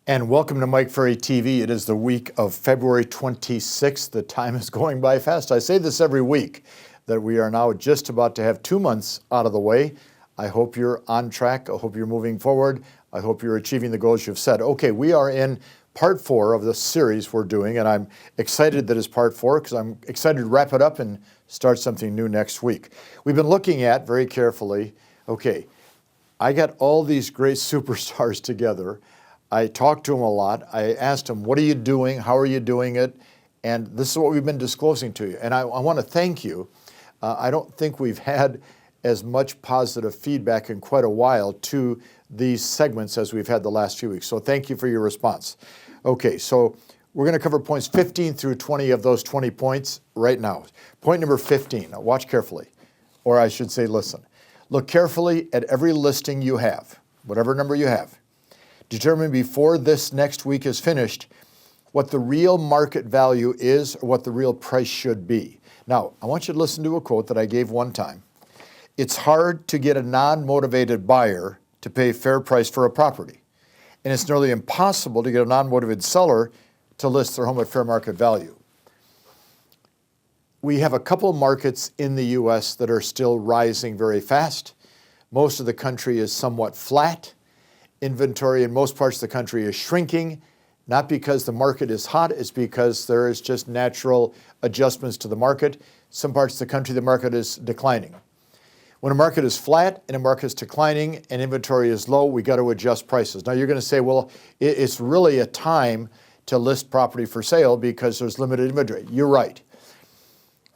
And welcome to Mike Ferry TV. It is the week of February 26th. The time is going by fast. I say this every week, that we are now just about to have 2 months out of the way. I hope you're on track. I hope you're moving forward. I hope you're achieving the goals you've set. Okay, we are in part 4 of the series we're doing, and I'm excited that it's part 4 because I'm excited to wrap it up and start something new next week. We've been looking at, very carefully, okay, I got all these great superstars together. I talked to them a lot. I asked them, what are you doing? How are you doing it? And this is what we've been disclosing to you. And I want to thank you. I don't think we've had as much positive feedback in quite a while to these segments as we've had the last few weeks. So thank you for your response. Okay, so we're going to cover points 15 through 20 of those 20 points right now. Point number 15, now watch carefully, or I should say listen. Look carefully at every listing you have, whatever number you have. Determine before this next week is finished what the real market value is or what the real price should be. Now, I want you to listen to a quote that I gave one time. It's hard to get a non-motivated buyer to pay fair price for a property, and it's nearly impossible to get a non-motivated seller to list their home at fair market value. We have a couple markets in the U.S. that are still rising very fast. Most of the country is somewhat flat. Inventory in most parts of the country is shrinking, not because the market is hot, it's because there is just natural adjustments to the market. Some parts of the country, the market is declining. When a market is flat and a market is declining and inventory is low, we got to adjust prices. Now you're going to say, well, it's really a time to list property for sale because there's limited inventory. You're right.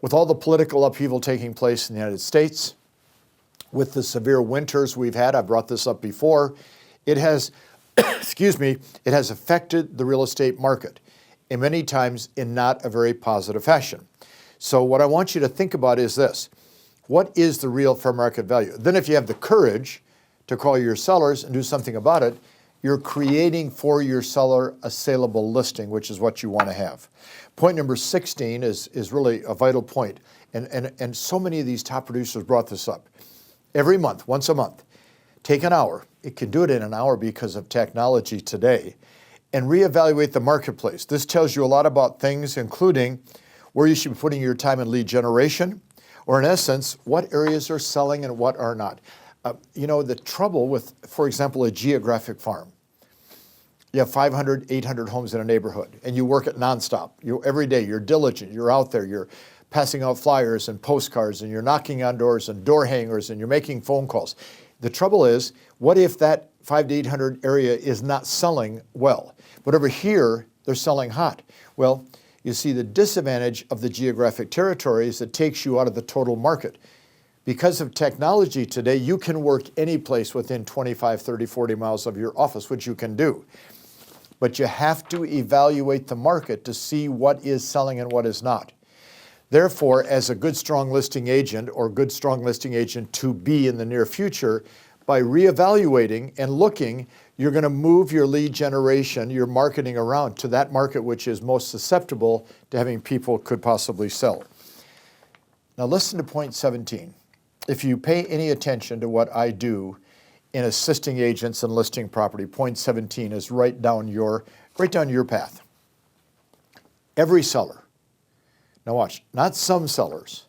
With all the political upheaval taking place in the United States, with the severe winters we've had, I've brought this up before, it has, it has affected the real estate market, and many times in not a very positive fashion. So what I want you to think about is this. What is the real fair market value? Then if you have the courage to call your sellers and do something about it, you're creating for your seller a saleable listing, which is what you want to have. Point number 16 is really a vital point, and so many of these top producers brought this up. Every month, once a month, take an hour. It can do it in an hour because of technology today, and reevaluate the marketplace. This tells you a lot about things, including where you should be putting your time in lead generation, or in essence, what areas are selling and what are not. The trouble with, for example, a geographic farm. You have 500, 800 homes in a neighborhood, and you work it nonstop. Every day, you're diligent, you're out there, you're passing out flyers and postcards, and you're knocking on doors and door hangers, and you're making phone calls. The trouble is, what if that 500 to 800 area is not selling well, but over here, they're selling hot? Well, you see, the disadvantage of the geographic territory is it takes you out of the total market. Because of technology today, you can work any place within 25, 30, 40 miles of your office, which you can do. But you have to evaluate the market to see what is selling and what is not. Therefore, as a good, strong listing agent or good, strong listing agent to be in the near future, by reevaluating and looking, you're going to move your lead generation, your marketing around to that market which is most susceptible to having people could possibly sell. Now listen to point 17. If you pay any attention to what I do in assisting agents and listing property, point 17 is right down your path. Every seller. Now watch, not some sellers,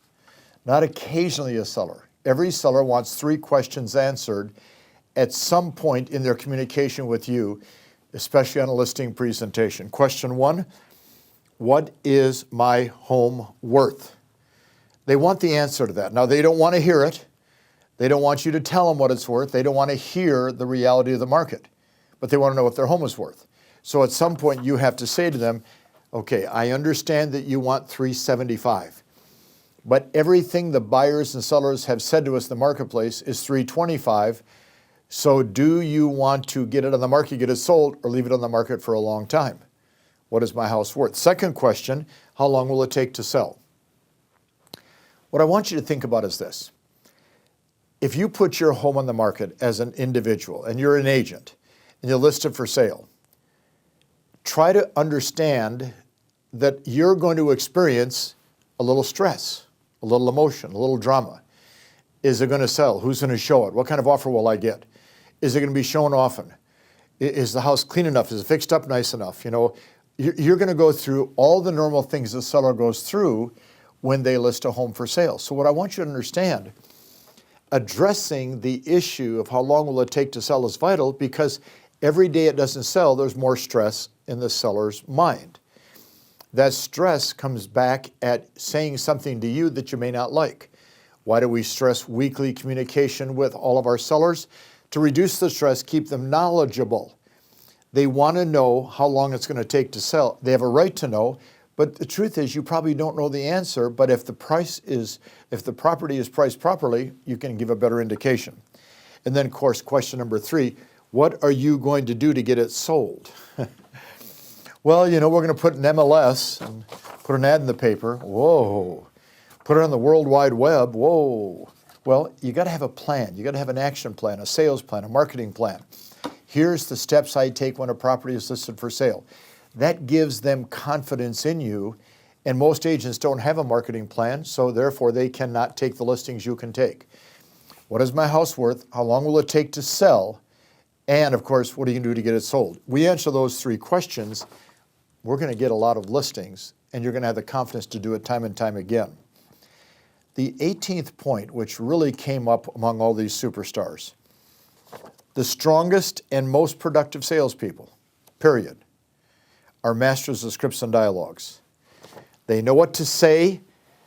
not occasionally a seller. Every seller wants 3 questions answered at some point in their communication with you, especially on a listing presentation. Question 1, what is my home worth? They want the answer to that. Now, they don't want to hear it. They don't want you to tell them what it's worth. They don't want to hear the reality of the market, but they want to know what their home is worth. So at some point, you have to say to them, okay, I understand that you want $375, but everything the buyers and sellers have said to us in the marketplace is $325. So do you want to get it on the market, get it sold, or leave it on the market for a long time? What is my house worth? Second question, how long will it take to sell? What I want you to think about is this. If you put your home on the market as an individual and you're an agent and you list it for sale, try to understand that you're going to experience a little stress, a little emotion, a little drama. Is it going to sell? Who's going to show it? What kind of offer will I get? Is it going to be shown often? Is the house clean enough? Is it fixed up nice enough? You know, you're going to go through all the normal things the seller goes through when they list a home for sale. So what I want you to understand, addressing the issue of how long will it take to sell is vital, because every day it doesn't sell, there's more stress in the seller's mind. That stress comes back at saying something to you that you may not like. Why do we stress weekly communication with all of our sellers? To reduce the stress, keep them knowledgeable. They want to know how long it's going to take to sell. They have a right to know, but the truth is you probably don't know the answer, but if the property is priced properly, you can give a better indication. And then, of course, question number 3, what are you going to do to get it sold? Well, you know, we're going to put an MLS and put an ad in the paper. Whoa. Put it on the World Wide Web. Whoa. Well, you got to have a plan. You got to have an action plan, a sales plan, a marketing plan. Here's the steps I take when a property is listed for sale. That gives them confidence in you, and most agents don't have a marketing plan, so therefore they cannot take the listings you can take. What is my house worth? How long will it take to sell? And of course, what are you going to do to get it sold? We answer those 3 questions, we're going to get a lot of listings, and you're going to have the confidence to do it time and time again. The 18th point, which really came up among all these superstars, the strongest and most productive salespeople, period, are masters of scripts and dialogues. They know what to say.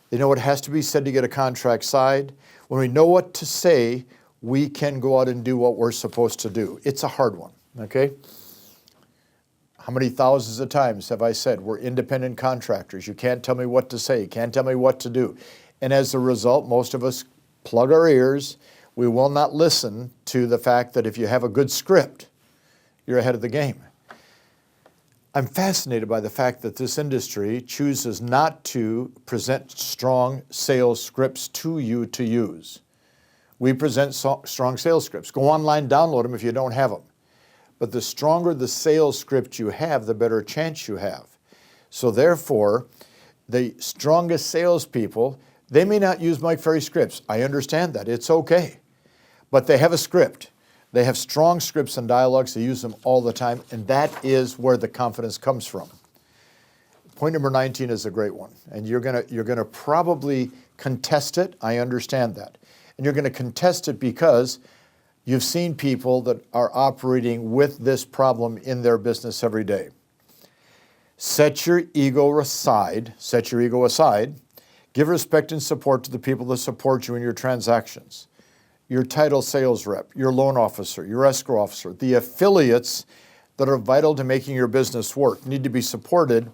They know what has to be said to get a contract signed. When we know what to say, we can go out and do what we're supposed to do. It's a hard one, okay? How many thousands of times have I said, we're independent contractors. You can't tell me what to say. You can't tell me what to do. And as a result, most of us plug our ears. We will not listen to the fact that if you have a good script, you're ahead of the game. I'm fascinated by the fact that this industry chooses not to present strong sales scripts to you to use. We present strong sales scripts. Go online, download them if you don't have them. But the stronger the sales script you have, the better chance you have. So therefore, the strongest salespeople, they may not use Mike Ferry scripts. I understand that. It's okay. But they have a script. They have strong scripts and dialogues. They use them all the time, and that is where the confidence comes from. Point number 19 is a great one, and you're gonna probably contest it. I understand that. And you're gonna contest it because you've seen people that are operating with this problem in their business every day. Set your ego aside. Set your ego aside. Give respect and support to the people that support you in your transactions. Your title sales rep, your loan officer, your escrow officer, the affiliates that are vital to making your business work need to be supported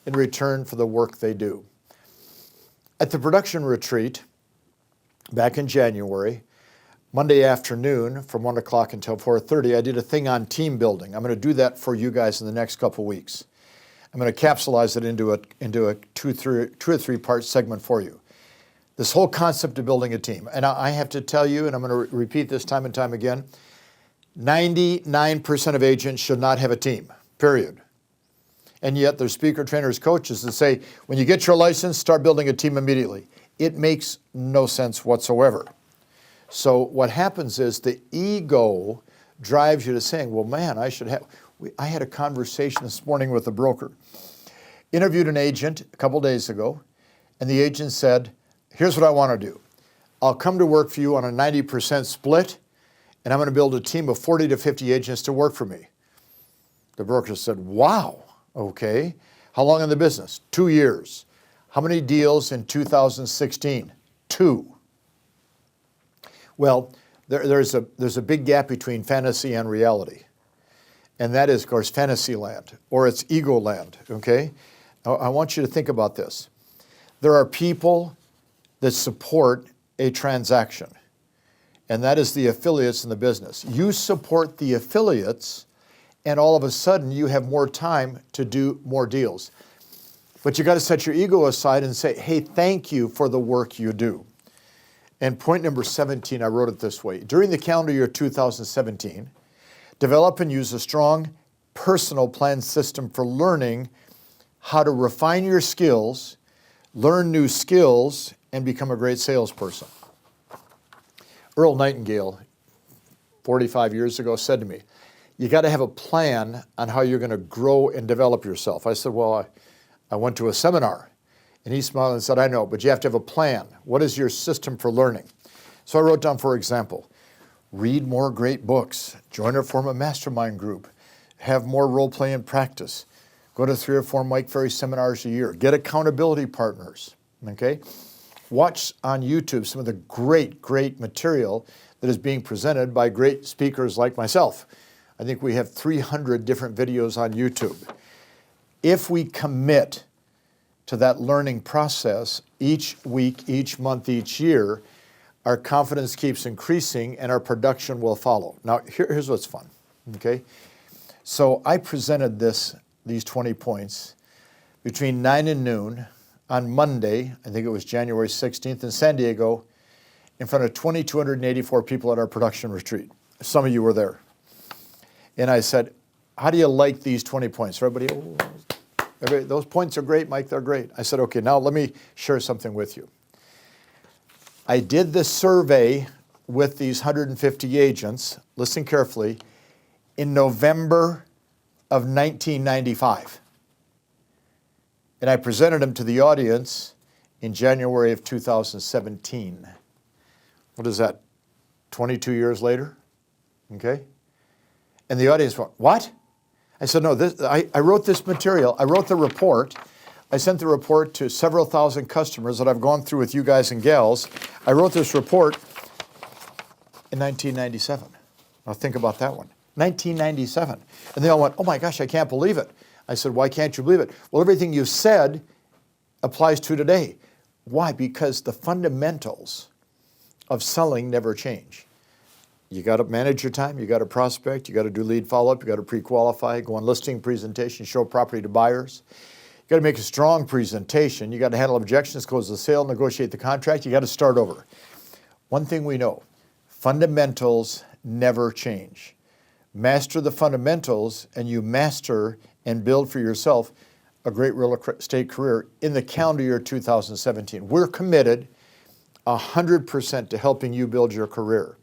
in return for the work they do. At the production retreat back in January, Monday afternoon from 1 o'clock until 4:30, I did a thing on team building. I'm going to do that for you guys in the next couple weeks. I'm going to capsulize it into a two or three part segment for you. This whole concept of building a team. And I have to tell you, and I'm going to repeat this time and time again, 99% of agents should not have a team, period. And yet there's speaker trainers, coaches that say, when you get your license, start building a team immediately. It makes no sense whatsoever. So what happens is the ego drives you to saying, well, man, I had a conversation this morning with a broker. Interviewed an agent a couple days ago, and the agent said, here's what I want to do. I'll come to work for you on a 90% split, and I'm going to build a team of 40 to 50 agents to work for me. The broker said, wow, okay. How long in the business? 2 years. How many deals in 2016? 2. Well, there's a big gap between fantasy and reality. And that is, of course, fantasy land, or it's ego land, okay? I want you to think about this. There are people that support a transaction, and that is the affiliates in the business. You support the affiliates, and all of a sudden you have more time to do more deals. But you got to set your ego aside and say, hey, thank you for the work you do. And point number 17, I wrote it this way. During the calendar year 2017, develop and use a strong personal plan system for learning how to refine your skills, learn new skills, and become a great salesperson. Earl Nightingale, 45 years ago, said to me, You got to have a plan on how you're going to grow and develop yourself. I said, well, I went to a seminar. And he smiled and said, I know, but you have to have a plan. What is your system for learning? So I wrote down, for example, read more great books, join or form a mastermind group, have more role-play and practice, go to 3 or 4 Mike Ferry seminars a year, get accountability partners, okay? Watch on YouTube some of the great material that is being presented by great speakers like myself. I think we have 300 different videos on YouTube. If we commit to that learning process each week, each month, each year, our confidence keeps increasing and our production will follow. Now, here's what's fun, okay? So I presented these 20 points between 9 and noon on Monday, I think it was January 16th in San Diego, in front of 2,284 people at our production retreat. Some of you were there. And I said, how do you like these 20 points? Everybody, those points are great, Mike, they're great. I said, okay, now let me share something with you. I did this survey with these 150 agents, listen carefully, in November of 1995. And I presented them to the audience in January of 2017. What is that, 22 years later? Okay? And the audience went, what? I said, no, I wrote this material. I wrote the report. I sent the report to several thousand customers that I've gone through with you guys and gals. I wrote this report in 1997. Now think about that one. 1997. And they all went, oh my gosh, I can't believe it. I said, why can't you believe it? Well, everything you said applies to today. Why? Because the fundamentals of selling never change. You got to manage your time, you got to prospect, you got to do lead follow-up, you got to pre-qualify, go on listing presentation, show property to buyers. You got to make a strong presentation, you got to handle objections, close the sale, negotiate the contract, you got to start over. One thing we know, fundamentals never change. Master the fundamentals and you master and build for yourself a great real estate career in the calendar year 2017. We're committed 100% to helping you build your career.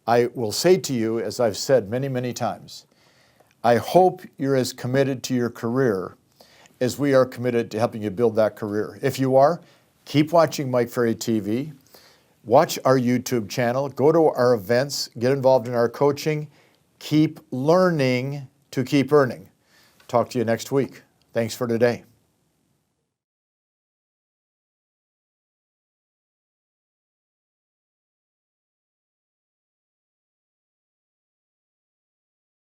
I will say to you, as I've said many times, I hope you're as committed to your career as we are committed to helping you build that career. If you are, keep watching Mike Ferry TV, watch our YouTube channel, go to our events, get involved in our coaching, keep learning to keep earning. Talk to you next week. Thanks for today.